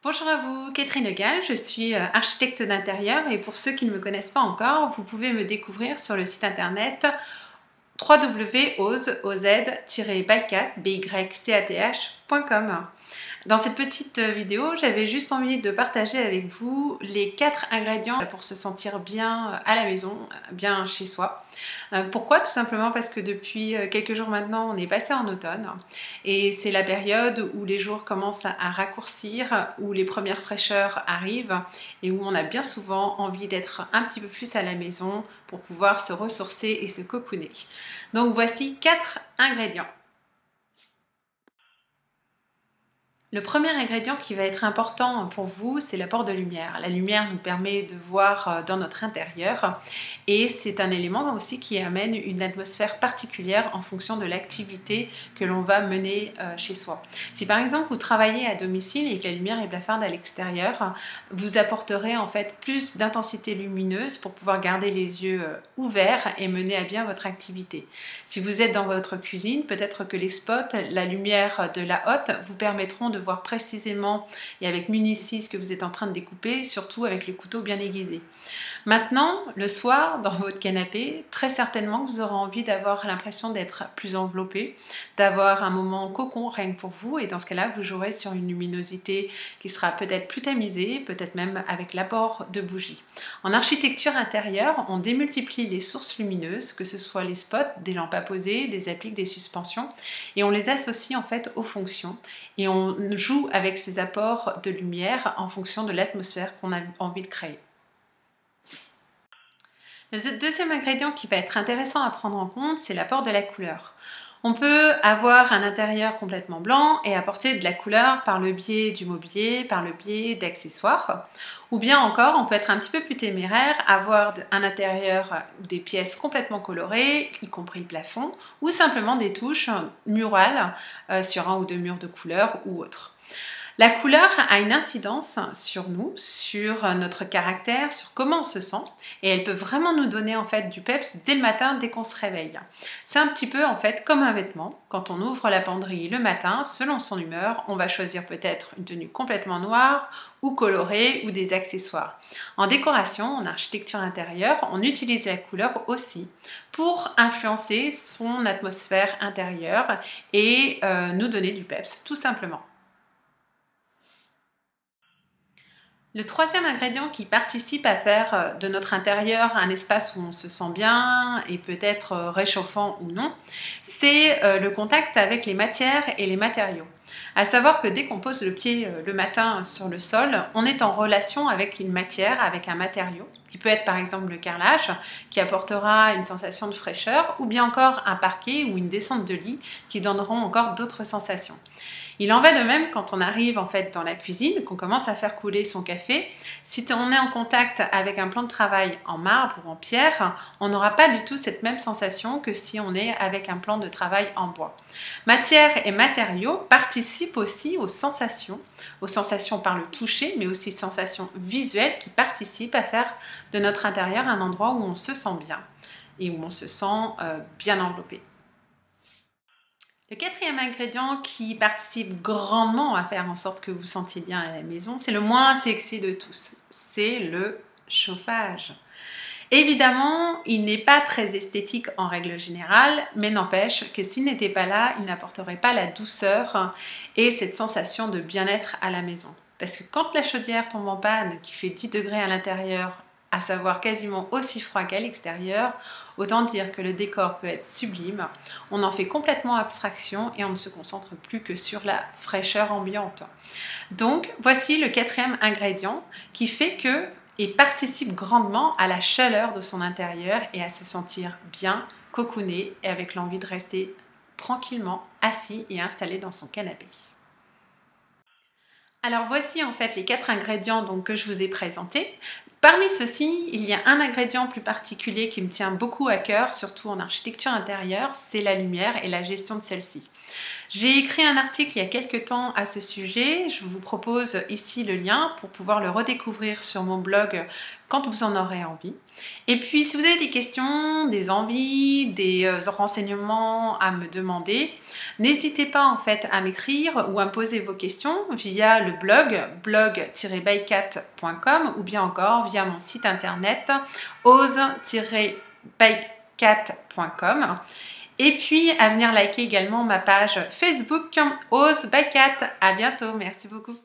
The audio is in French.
Bonjour à vous, Catherine Legal, je suis architecte d'intérieur et pour ceux qui ne me connaissent pas encore, vous pouvez me découvrir sur le site internet www.oz-bycath.com. Dans cette petite vidéo, j'avais juste envie de partager avec vous les 4 ingrédients pour se sentir bien à la maison, bien chez soi. Pourquoi? Tout simplement parce que depuis quelques jours maintenant, on est passé en automne et c'est la période où les jours commencent à raccourcir, où les premières fraîcheurs arrivent et où on a bien souvent envie d'être un petit peu plus à la maison pour pouvoir se ressourcer et se cocooner. Donc voici 4 ingrédients. Le premier ingrédient qui va être important pour vous, c'est l'apport de lumière. La lumière nous permet de voir dans notre intérieur et c'est un élément aussi qui amène une atmosphère particulière en fonction de l'activité que l'on va mener chez soi. Si par exemple vous travaillez à domicile et que la lumière est blafarde à l'extérieur, vous apporterez en fait plus d'intensité lumineuse pour pouvoir garder les yeux ouverts et mener à bien votre activité. Si vous êtes dans votre cuisine, peut-être que les spots, la lumière de la hotte vous permettront de voir précisément et avec minutie ce que vous êtes en train de découper, surtout avec le couteau bien aiguisé. Maintenant, le soir, dans votre canapé, très certainement vous aurez envie d'avoir l'impression d'être plus enveloppé, d'avoir un moment cocon rien que pour vous, et dans ce cas-là, vous jouerez sur une luminosité qui sera peut-être plus tamisée, peut-être même avec l'apport de bougies. En architecture intérieure, on démultiplie les sources lumineuses, que ce soit les spots, des lampes à poser, des appliques, des suspensions, et on les associe en fait aux fonctions, et on joue avec ces apports de lumière en fonction de l'atmosphère qu'on a envie de créer. Le deuxième ingrédient qui va être intéressant à prendre en compte, c'est l'apport de la couleur. On peut avoir un intérieur complètement blanc et apporter de la couleur par le biais du mobilier, par le biais d'accessoires. Ou bien encore, on peut être un petit peu plus téméraire, avoir un intérieur ou des pièces complètement colorées, y compris le plafond, ou simplement des touches murales sur un ou deux murs de couleur ou autre. La couleur a une incidence sur nous, sur notre caractère, sur comment on se sent, et elle peut vraiment nous donner en fait du peps dès le matin, dès qu'on se réveille. C'est un petit peu en fait comme un vêtement. Quand on ouvre la penderie le matin, selon son humeur, on va choisir peut-être une tenue complètement noire ou colorée ou des accessoires. En décoration, en architecture intérieure, on utilise la couleur aussi pour influencer son atmosphère intérieure et nous donner du peps, tout simplement. Le troisième ingrédient qui participe à faire de notre intérieur un espace où on se sent bien et peut-être réchauffant ou non, c'est le contact avec les matières et les matériaux. À savoir que dès qu'on pose le pied le matin sur le sol, on est en relation avec une matière, avec un matériau, qui peut être par exemple le carrelage, qui apportera une sensation de fraîcheur, ou bien encore un parquet ou une descente de lit qui donneront encore d'autres sensations. Il en va de même quand on arrive en fait dans la cuisine, qu'on commence à faire couler son café. Si on est en contact avec un plan de travail en marbre ou en pierre, on n'aura pas du tout cette même sensation que si on est avec un plan de travail en bois. Matière et matériaux participent aussi aux sensations par le toucher, mais aussi sensations visuelles qui participent à faire de notre intérieur un endroit où on se sent bien et où on se sent bien enveloppé. Le quatrième ingrédient qui participe grandement à faire en sorte que vous vous sentiez bien à la maison, c'est le moins sexy de tous, c'est le chauffage. Évidemment, il n'est pas très esthétique en règle générale, mais n'empêche que s'il n'était pas là, il n'apporterait pas la douceur et cette sensation de bien-être à la maison. Parce que quand la chaudière tombe en panne, qui fait 10 degrés à l'intérieur, à savoir quasiment aussi froid qu'à l'extérieur, autant dire que le décor peut être sublime, on en fait complètement abstraction et on ne se concentre plus que sur la fraîcheur ambiante. Donc voici le quatrième ingrédient qui fait que et participe grandement à la chaleur de son intérieur et à se sentir bien, cocooné et avec l'envie de rester tranquillement assis et installé dans son canapé. Alors voici en fait les 4 ingrédients donc, que je vous ai présentés. Parmi ceux-ci, il y a un ingrédient plus particulier qui me tient beaucoup à cœur, surtout en architecture intérieure, c'est la lumière et la gestion de celle-ci. J'ai écrit un article il y a quelques temps à ce sujet. Je vous propose ici le lien pour pouvoir le redécouvrir sur mon blog quand vous en aurez envie. Et puis, si vous avez des questions, des envies, des renseignements à me demander, n'hésitez pas en fait à m'écrire ou à me poser vos questions via le blog-bycat.com ou bien encore via mon site internet ose-bycat.com. Et puis à venir liker également ma page Facebook Ose by Cat. À bientôt, merci beaucoup.